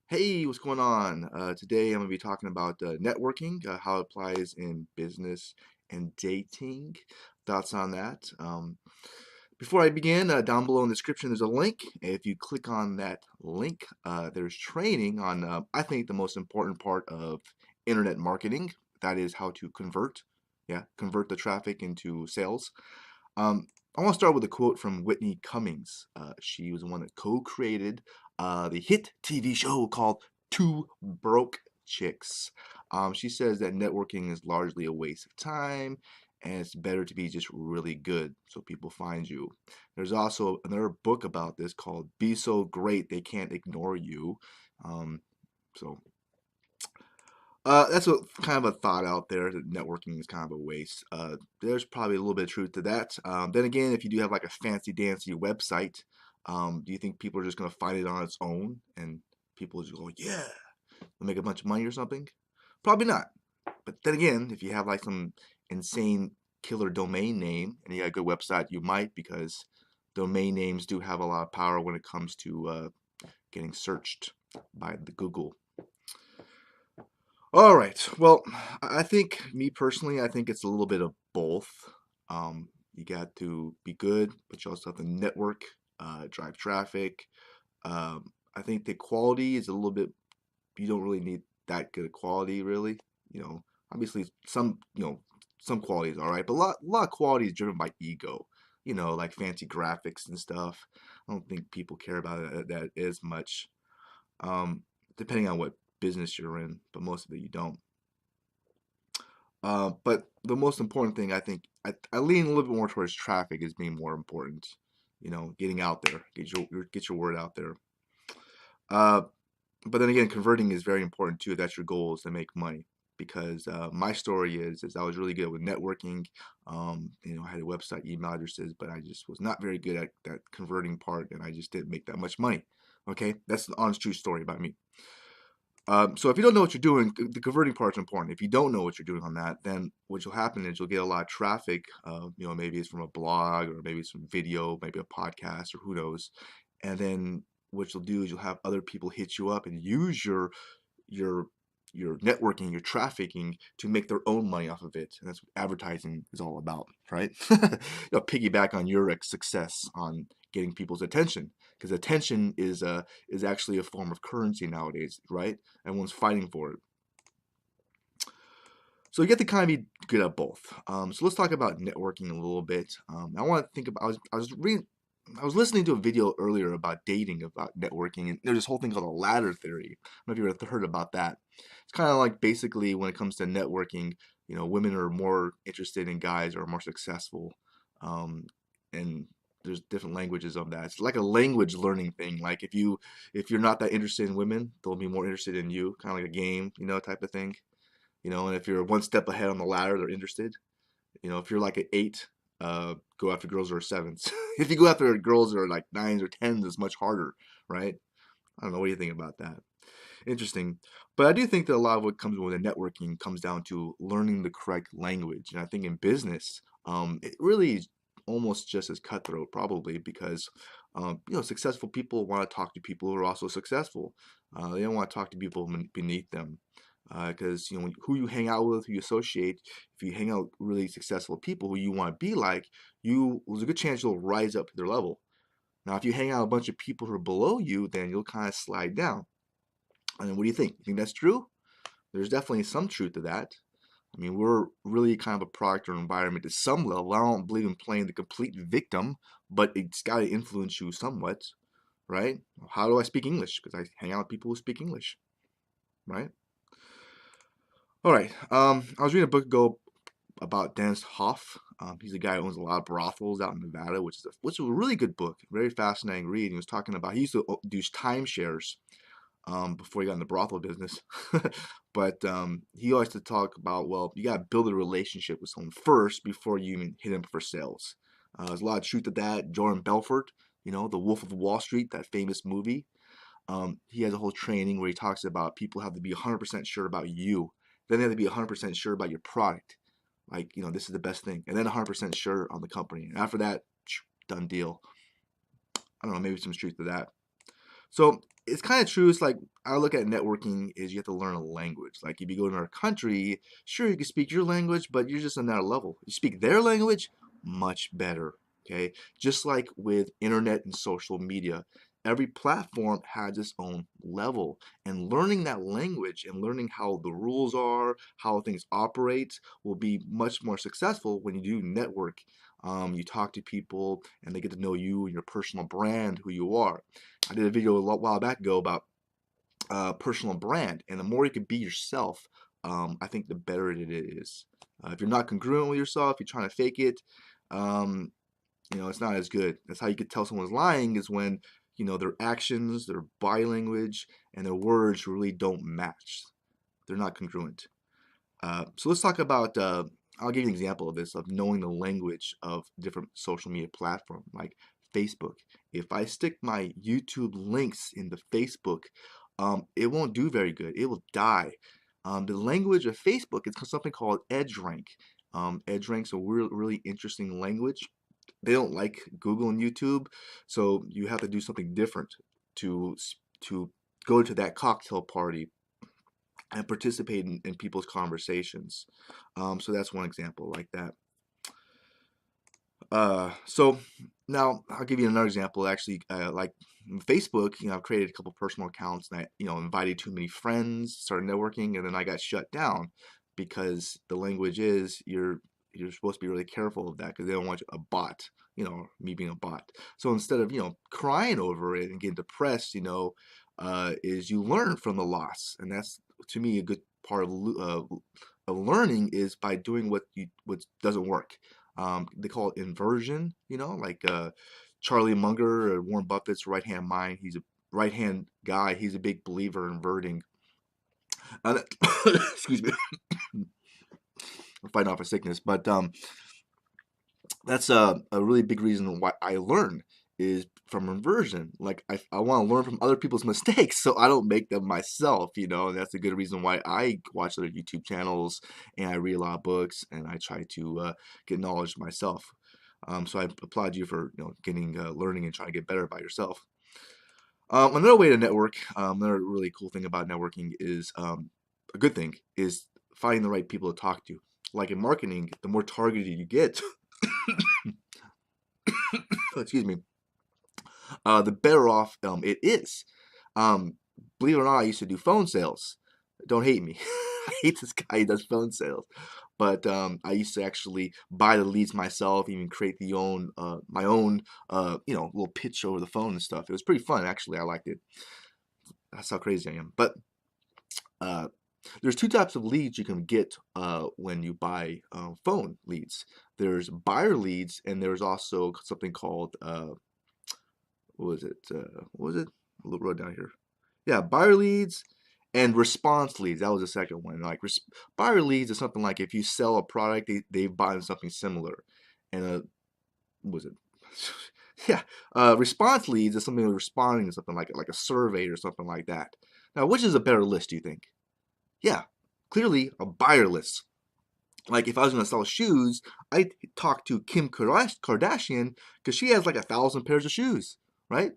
Hey, what's going on? Today I'm going to be talking about networking, how it applies in business and dating. Thoughts on that? Before I begin, down below in the description there's a link. If you click on that link, there's training on, I think, the most important part of internet marketing. That is how to convert, convert the traffic into sales. I want to start with a quote from Whitney Cummings. She was the one that co-created the hit TV show called Two Broke Chicks. She says that networking is largely a waste of time and it's better to be just really good so people find you. There's also another book about this called Be So Great They Can't Ignore You. Um, so that's a kind of a thought out there that networking is kind of a waste. There's probably a little bit of truth to that. Then again, if you do have like a fancy dancy website, do you think people are just going to find it on its own and people just go, yeah, they'll make a bunch of money or something? Probably not. But then again, if you have like some insane killer domain name and you got a good website, you might, because domain names do have a lot of power when it comes to getting searched by the Google. All right. Well, I think, me personally, I think it's a little bit of both. You got to be good, but you also have to network, drive traffic. I think the quality is a little bit, you don't really need that good quality, really. Obviously, some quality is all right, but a lot of quality is driven by ego, like fancy graphics and stuff. I don't think people care about that as much, depending on what business you're in, but most of it you don't. But the most important thing, I think, I lean a little bit more towards traffic as being more important. Getting out there, get your word out there. Uh, but then again, converting is very important too. If that's your goal, is to make money. Because my story is I was really good with networking. I had a website, email addresses, but I just was not very good at that converting part, and I just didn't make that much money. Okay, that's the honest, true story about me. So if you don't know what you're doing, the converting part is important. If you don't know what you're doing on that, then what will happen is you'll get a lot of traffic. Maybe it's from a blog or maybe it's from video, maybe a podcast or who knows. And then what you'll do is you'll have other people hit you up and use your your networking, your trafficking to make their own money off of it. And that's what advertising is all about, right? Piggyback on your success on getting people's attention, because attention is actually a form of currency nowadays, right? Everyone's fighting for it. So you get to kind of be good at both. So let's talk about networking a little bit. I want to think about. I was listening to a video earlier about dating, about networking, and there's this whole thing called a ladder theory. I don't know if you've ever heard about that. It's kind of like, basically, when it comes to networking, women are more interested in guys who are more successful, and there's different languages of that. It's like a language learning thing. Like if you're not that interested in women, they'll be more interested in you, kind of like a game, type of thing. And if you're one step ahead on the ladder, they're interested. If you're like an eight, go after girls who are sevens. If you go after girls who are like nines or tens, it's much harder, right? I don't know. What do you think about that? Interesting. But I do think that a lot of what comes with the networking comes down to learning the correct language. And I think in business, it really is almost just as cutthroat, probably, because successful people want to talk to people who are also successful. They don't want to talk to people beneath them. Because who you hang out with, who you associate, if you hang out with really successful people who you want to be like, there's a good chance you'll rise up to their level. Now, if you hang out with a bunch of people who are below you, then you'll kind of slide down. And what do you think? You think that's true? There's definitely some truth to that. I mean, we're really kind of a product or environment to some level. I don't believe in playing the complete victim, but it's got to influence you somewhat, right? How do I speak English? Because I hang out with people who speak English, right? All right. I was reading a book ago about Dennis Hoff. He's a guy who owns a lot of brothels out in Nevada, which is a really good book, very fascinating read. He was talking about, he used to do timeshares before he got in the brothel business. But he always to talk about, well, you got to build a relationship with someone first before you even hit him for sales. There's a lot of truth to that. Jordan Belfort, The Wolf of Wall Street, that famous movie. He has a whole training where he talks about people have to be 100% sure about you. Then they have to be 100% sure about your product. Like, this is the best thing. And then 100% sure on the company. And after that, done deal. I don't know, maybe some truth to that. So it's kind of true. It's like I look at networking is you have to learn a language. Like if you go to another country, sure you can speak your language, but you're just on another level. You speak their language, much better. Okay, just like with internet and social media, every platform has its own level, and learning that language and learning how the rules are, how things operate, will be much more successful when you do network. You talk to people, and they get to know you and your personal brand, who you are. I did a video a while back ago about personal brand, and the more you can be yourself, I think the better it is. If you're not congruent with yourself, you're trying to fake it, um, it's not as good. That's how you could tell someone's lying, is when their actions, their body language, and their words really don't match. They're not congruent. So let's talk about. I'll give you an example of this, of knowing the language of different social media platforms like Facebook. If I stick my YouTube links into Facebook, it won't do very good. It will die. The language of Facebook is something called EdgeRank. EdgeRank's a really interesting language. They don't like Google and YouTube, so you have to do something different to to go to that cocktail party and participate in people's conversations. So that's one example like that. So now I'll give you another example. Actually, like Facebook, I've created a couple personal accounts, and I, invited too many friends, started networking, and then I got shut down because the language is you're supposed to be really careful of that because they don't want a bot, me being a bot. So instead of crying over it and getting depressed, is you learn from the loss, and that's to me a good part of learning is by doing what doesn't work. They call it inversion, like Charlie Munger or Warren Buffett's right hand mind. He's a right hand guy. He's a big believer in inverting. Excuse me, I'm fighting off a sickness, but that's a really big reason why I learn is from inversion. Like I want to learn from other people's mistakes so I don't make them myself, that's a good reason why I watch other YouTube channels and I read a lot of books and I try to get knowledge myself. So I applaud you for getting learning and trying to get better by yourself. Another way to network, another really cool thing about networking is a good thing is finding the right people to talk to. Like in marketing, the more targeted you get, excuse me, the better off it is. Um, Believe it or not, I used to do phone sales. Don't hate me. I hate this guy who does phone sales. But I used to actually buy the leads myself, even create my own little pitch over the phone and stuff. It was pretty fun, actually. I liked it. That's how crazy I am. But uh, there's two types of leads you can get when you buy phone leads. There's buyer leads, and there's also something called what was it? What was it? I wrote it down here. Yeah, buyer leads and response leads. That was the second one. Like buyer leads is something like if you sell a product, they've bought something similar. And what was it? Yeah, response leads is something responding to something like a survey or something like that. Now, which is a better list, do you think? Yeah, clearly a buyer list. Like if I was going to sell shoes, I'd talk to Kim Kardashian because she has like 1,000 pairs of shoes, right?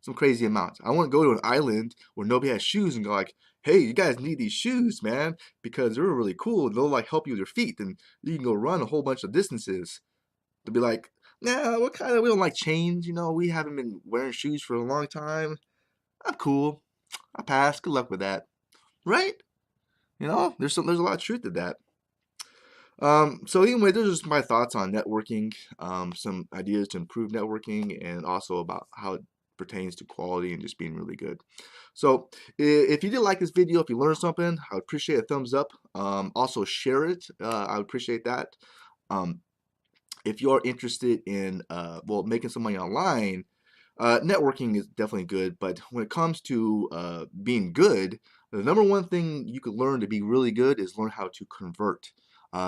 Some crazy amount. I want to go to an island where nobody has shoes and go like, hey, you guys need these shoes, man, because they're really cool. They'll like help you with your feet, and you can go run a whole bunch of distances. They'll be like, nah, we don't like change, we haven't been wearing shoes for a long time. I'm cool. I pass. Good luck with that, right? There's a lot of truth to that. So anyway, those are just my thoughts on networking, some ideas to improve networking, and also about how it pertains to quality and just being really good. So if you did like this video, if you learned something, I would appreciate a thumbs up. Also share it. I would appreciate that. If you're interested in making some money online, networking is definitely good, but when it comes to being good, the number one thing you could learn to be really good is learn how to convert.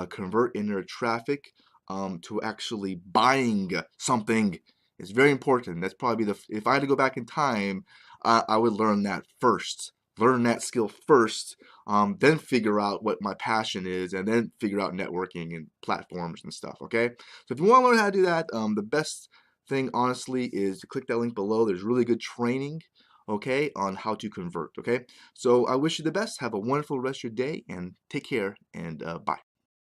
Convert inner traffic to actually buying something. It's very important. That's probably if I had to go back in time, I would learn that first. Learn that skill first, then figure out what my passion is, and then figure out networking and platforms and stuff, okay? So if you want to learn how to do that, the best thing, honestly, is to click that link below. There's really good training okay, on how to convert, okay? So I wish you the best. Have a wonderful rest of your day and take care and bye.